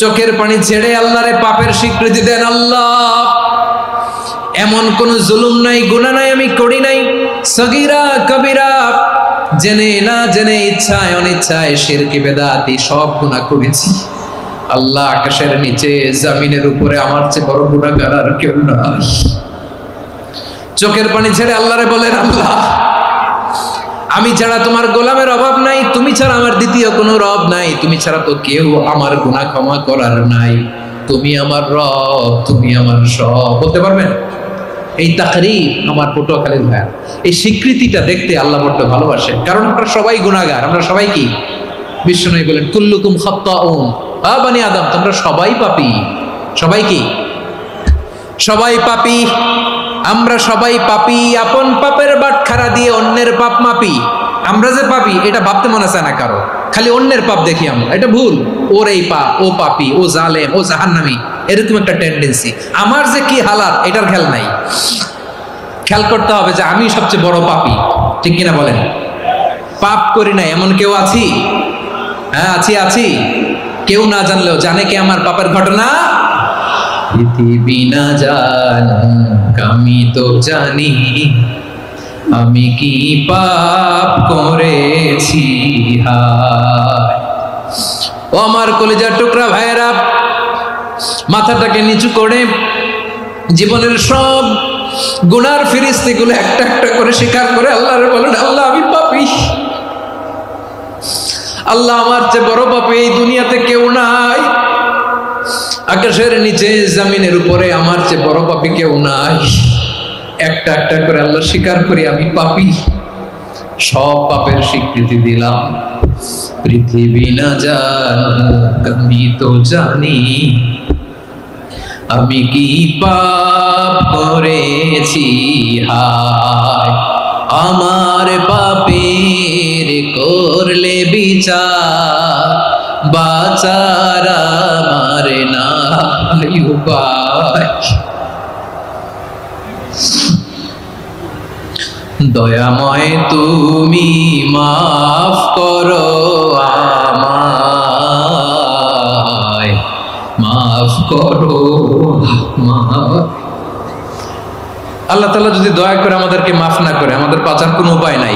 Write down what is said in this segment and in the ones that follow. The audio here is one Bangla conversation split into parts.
চোখের পানি ছেড়ে আল্লাহরে পাপের স্বীকৃতি দেন। আল্লাহ, এমন কোন জুলুম নাই, গুনাহ নাই আমি করি নাই, সগীরা কবিরা, জেনে না জেনে, ইচ্ছায় অনিচ্ছায়, শিরকি বেদাতি সব গুনাহ করেছি। আল্লাহ, আকাশের নিচে জমিনের উপরে আমার চেয়ে বড় গুনাহগার আর কেউ নাই। চোখের পানি ছেড়ে আল্লাহরে বলেন, আল্লাহ, আমি ছাড়া তোমার গোলামের অভাব নাই, তুমি ছাড়া আমার দ্বিতীয় কোনো রব নাই, তুমি ছাড়া তো কেউ আমার গুনাহ ক্ষমা করার নাই, তুমি আমার রব, তুমি আমার সব। বলতে পারবেন? এই তাকরীর আমার পটুয়াখালীর ভাই, এই স্বীকৃতিটা দেখতে আল্লাহ বড্ড ভালোবাসেন, কারণ আমরা সবাই গুনাহগার। আমরা সবাই কি? বিশ্বনবী বলেন, কুল্লুকুম খাত্তাউন, আ বনি আদম, তোমরা সবাই পাপী। সবাই কি? সবাই পাপী। আমরা সবাই পাপী। আপন পাপের বাটখারা দিয়ে অন্যের পাপ মাপি। আমরা যে পাপী এটা ভাবতে মনে চায় না কারো, খালি অন্যের পাপ দেখি আমরা, এটা ভুল। ওর এই পাপ, ও পাপী, ও জালেম, ও জাহান্নামী, এরকম একটা টেন্ডেন্সি। আমার যে কি হালাত এটার খেয়াল নাই। খেয়াল করতে হবে যে আমি সবচেয়ে বড় পাপী, ঠিক কিনা বলেন? পাপ করি না এমন কেউ আছি? হ্যাঁ, আছি। কেউ না জানলেও জানে কে আমার পাপের ঘটনা? পৃথিবী না জানুক আমি তো জানি, আমি কি পাপ করেছি। হায় ও আমার কলিজার টুকরা ভাইয়েরা, মাথাটাকে নিচু করে জীবনের সব গুনার ফিরিস্তিগুলো একটা একটা করে স্বীকার করে আল্লাহরে বলেন, আল্লাহ, আমি পাপী। আল্লাহ, আমার চেয়ে বড় পাপী এই দুনিয়াতে কেউ নাই। আকাশের নিচে জমিনের উপরে আমার চেয়ে বড় পাপী কেউ নাই। একটা একটা করে আল্লাহ স্বীকার করি আমি পাপী। সব পাপের স্বীকৃতি দিলাম। পৃথিবী না জানুক আমি তো জানি, আমি কি পাপ করেছি। হায় আমার পাপের করলে বিচার, বাঁচার আমার নাই উপায়। দয়াময় তুমি মাফ করো আমায়, মাফ করো। আল্লাহ তাআলা যদি দয়া করে আমাদেরকে মাফ না করে, আমাদের বাঁচার কোনো উপায় নাই।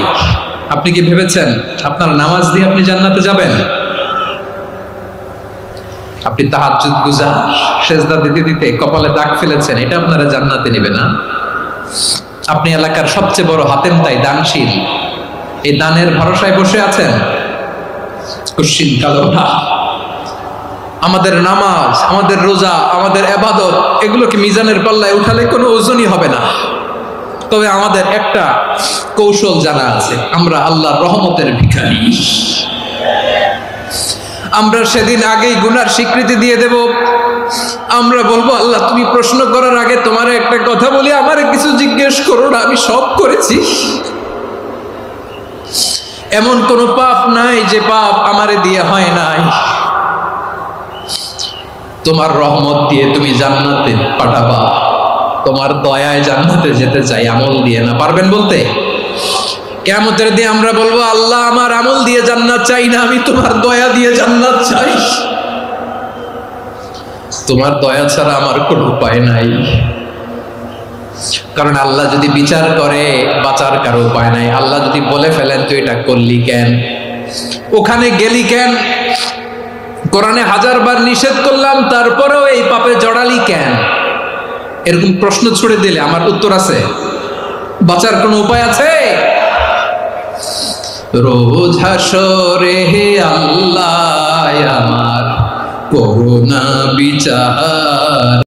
আপনি কি ভেবেছেন আপনার নামাজ দিয়ে আপনি জান্নাতে যাবেন? আপনি তাহাজ্জুদ গুজার, সেজদা দিতে দিতে কপালে দাগ ফেলেছেন, এটা আপনারা জান্নাতে নেবে না। আপনি এলাকার সবচেয়ে বড় হাতেমতাই, দানশীল, এই দানের ভরসায় বসে আছেন, কুশ্চিন কালো না। আমাদের নামাজ, আমাদের রোজা, আমাদের ইবাদত, এগুলোকে মিজানের পাল্লায় উঠালে কোনো ওজনই হবে না। তবে আমাদের একটা কৌশল জানা আছে, আমরা আল্লাহর রহমতের ভিখারি। আমরা সেদিন আগেই গুনার স্বীকৃতি দিয়ে দেব। আমরা বলবো, আল্লাহ, তুমি প্রশ্ন করার আগে তোমার একটা কথা বলি, আমারে কিছু জিজ্ঞেস করো না, আমি সব করেছি। এমন কোন পাপ নাই যে পাপ আমারে দিয়ে হয় নাই। তোমার রহমত দিয়ে তুমি জান্নাতে পাঠাবা, তোমার দয়ায় জান্নাতে যেতে চাই, আমল দিয়ে না। পারবেন বলতে? কিয়ামতের দিন আমরা বলবো, আল্লাহ, আমার আমল দিয়ে জান্নাত চাই না, আমি তোমার দয়া দিয়ে জান্নাত চাই। তোমার দয়া ছাড়া আমার কোনো উপায় নাই। কারণ আল্লাহ যদি বিচার করে, বাঁচার কারো উপায় নাই। আল্লাহ যদি বলে ফেলেন তুই এটা করলি কেন, ওখানে গেলি কেন, কোরআনে 1000 বার নিষেধ করলাম তারপরেও এই পাপে জড়ালি কেন, এরকম প্রশ্ন ছুড়ে দিলে আমার উত্তর আছে? বাঁচার কোনো উপায় আছে? রোজ হাসরে হে আল্লাহ আমার করুণা বিচার।